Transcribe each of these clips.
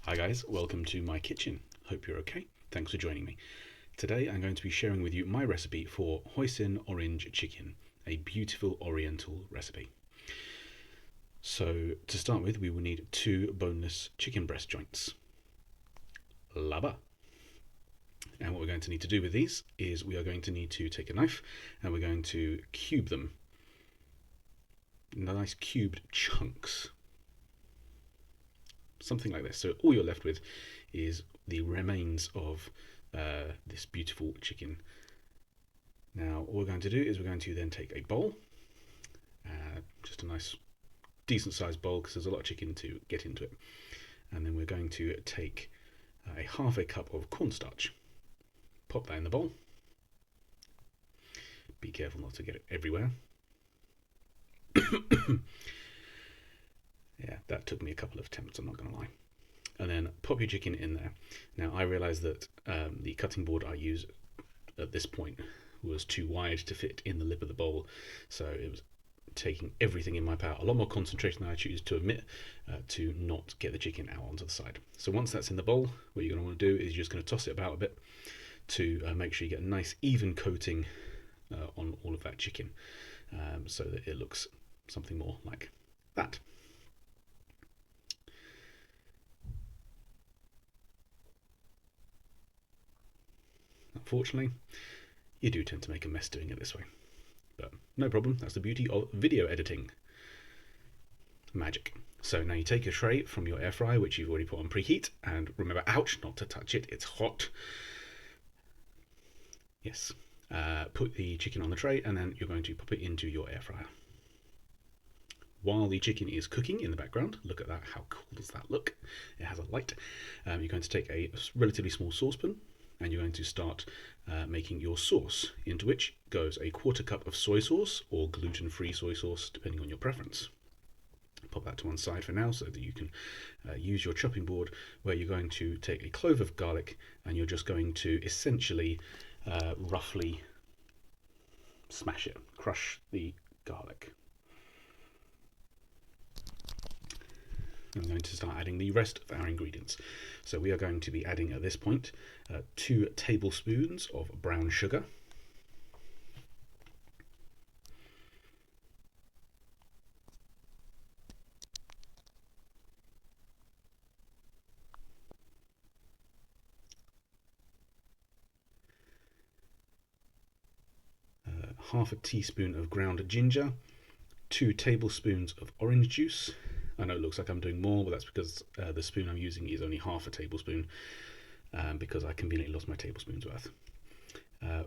Hi guys, welcome to my kitchen. Hope you're okay. Thanks for joining me. Today I'm going to be sharing with you my recipe for Hoisin Orange Chicken, a beautiful oriental recipe. So to start with, we will need 2 boneless chicken breast joints. Laba. And what we're going to need to do with these is we are going to need to take a knife and we're going to cube them. Nice cubed chunks. Something like this. So all you're left with is the remains of this beautiful chicken. Now all we're going to do is we're going to then take a bowl, just a nice decent sized bowl because there's a lot of chicken to get into it, and then we're going to take a half a cup of cornstarch, pop that in the bowl. Be careful not to get it everywhere. Yeah, that took me a couple of attempts, I'm not going to lie. And then pop your chicken in there. Now I realised that the cutting board I use at this point was too wide to fit in the lip of the bowl, so it was taking everything in my power, a lot more concentration than I choose to admit, to not get the chicken out onto the side. So once that's in the bowl, what you're going to want to do is you're just going to toss it about a bit to make sure you get a nice even coating on all of that chicken, so that it looks something more like that. Unfortunately, you do tend to make a mess doing it this way, but no problem. That's the beauty of video editing. Magic. So now you take a tray from your air fryer, which you've already put on preheat, and remember, ouch, not to touch it, it's hot. Yes. Put the chicken on the tray and then you're going to pop it into your air fryer. While the chicken is cooking in the background, look at that, how cool does that look? It has a light. You're going to take a relatively small saucepan and you're going to start making your sauce, into which goes a 1/4 cup of soy sauce or gluten-free soy sauce, depending on your preference. Pop that to one side for now so that you can use your chopping board, where you're going to take a clove of garlic and you're just going to essentially roughly smash it, crush the garlic. I'm going to start adding the rest of our ingredients. So we are going to be adding at this point 2 tablespoons of brown sugar, half a teaspoon of ground ginger, 2 tablespoons of orange juice. I know it looks like I'm doing more, but that's because the spoon I'm using is only half a tablespoon, because I conveniently lost my tablespoon's worth.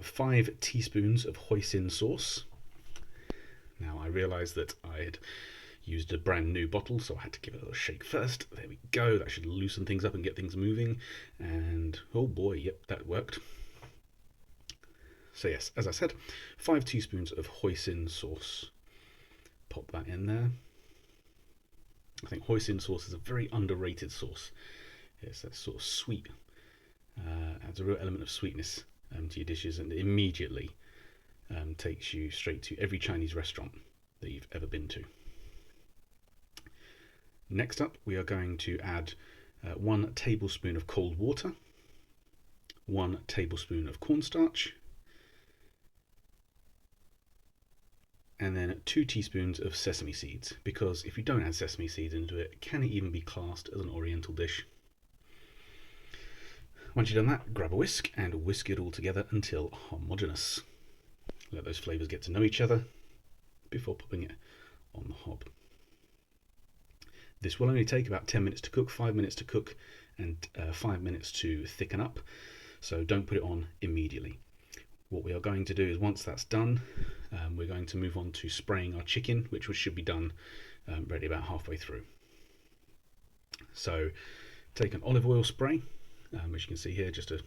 5 teaspoons of hoisin sauce. Now I realised that I had used a brand new bottle, so I had to give it a little shake first. There we go, that should loosen things up and get things moving, and oh boy, yep, that worked. So yes, as I said, 5 teaspoons of hoisin sauce. Pop that in there. I think hoisin sauce is a very underrated sauce. It's that sort of sweet, adds a real element of sweetness to your dishes, and immediately takes you straight to every Chinese restaurant that you've ever been to. Next up, we are going to add 1 tablespoon of cold water, 1 tablespoon of cornstarch, and then 2 teaspoons of sesame seeds, because if you don't add sesame seeds into it, can it even be classed as an oriental dish? Once you've done that, grab a whisk and whisk it all together until homogeneous. Let those flavours get to know each other before popping it on the hob. This will only take about 10 minutes to cook, 5 minutes to cook, and 5 minutes to thicken up, so don't put it on immediately. What we are going to do is, once that's done, we're going to move on to spraying our chicken, which should be done ready about halfway through. So take an olive oil spray, which you can see here, just a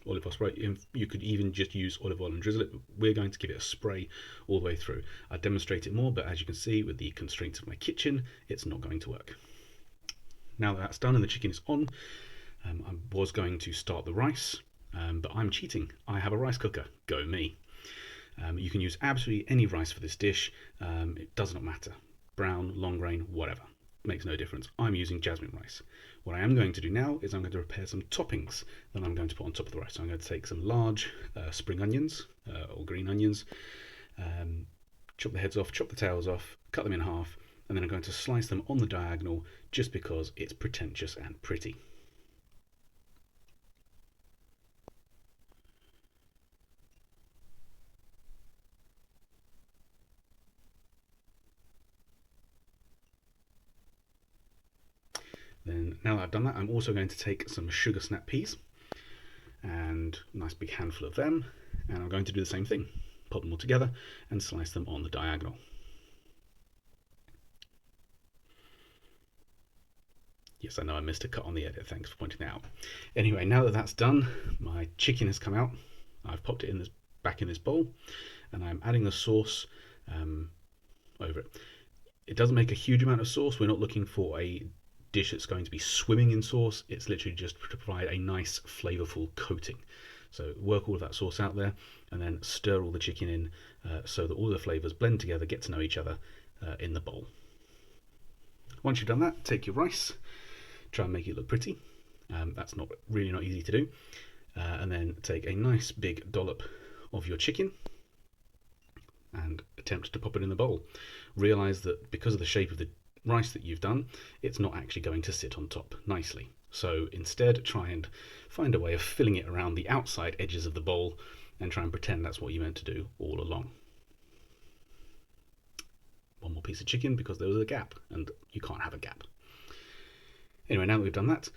olive oil spray. You could even just use olive oil and drizzle it. We're going to give it a spray all the way through. I demonstrate it more, but as you can see, with the constraints of my kitchen, it's not going to work. Now that that's done and the chicken is on, I was going to start the rice, but I'm cheating. I have a rice cooker. Go me. You can use absolutely any rice for this dish. It does not matter. Brown, long grain, whatever. makes no difference. I'm using jasmine rice. What I am going to do now is I'm going to prepare some toppings that I'm going to put on top of the rice. So I'm going to take some large spring onions or green onions, chop the heads off, chop the tails off, cut them in half, and then I'm going to slice them on the diagonal just because it's pretentious and pretty. Then now that I've done that, I'm also going to take some sugar snap peas and a nice big handful of them, and I'm going to do the same thing. Put them all together and slice them on the diagonal. Yes, I know I missed a cut on the edit. Thanks for pointing that out. Anyway, now that that's done, my chicken has come out. I've popped it in this back in this bowl, and I'm adding the sauce over it. It doesn't make a huge amount of sauce. We're not looking for a dish that's going to be swimming in sauce. It's literally just to provide a nice flavorful coating. So work all of that sauce out there, and then stir all the chicken in so that all the flavors blend together, get to know each other in the bowl. Once you've done that, take your rice, try and make it look pretty. That's not easy to do. And then take a nice big dollop of your chicken and attempt to pop it in the bowl. Realize that because of the shape of the rice that you've done, it's not actually going to sit on top nicely. So instead, try and find a way of filling it around the outside edges of the bowl and try and pretend that's what you meant to do all along. One more piece of chicken because there was a gap, and you can't have a gap. Anyway, now that we've done that,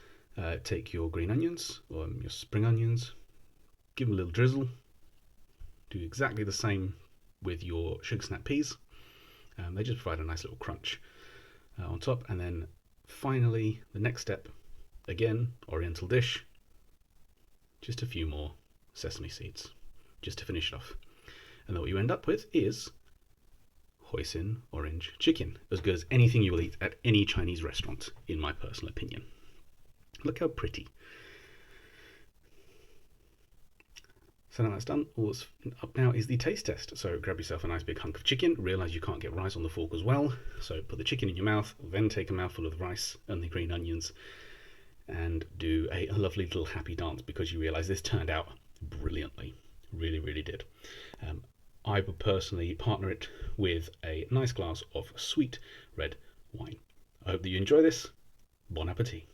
take your green onions or your spring onions, give them a little drizzle. Do exactly the same with your sugar snap peas. They just provide a nice little crunch on top. And then finally, the next step, again, oriental dish, just a few more sesame seeds, just to finish it off. And then what you end up with is Hoisin Orange Chicken, as good as anything you will eat at any Chinese restaurant, in my personal opinion. Look how pretty. So now that's done, all that's up now is the taste test. So grab yourself a nice big hunk of chicken, realise you can't get rice on the fork as well, so put the chicken in your mouth, then take a mouthful of the rice and the green onions, and do a lovely little happy dance because you realise this turned out brilliantly. Really, really did. I would personally partner it with a nice glass of sweet red wine. I hope that you enjoy this. Bon appetit.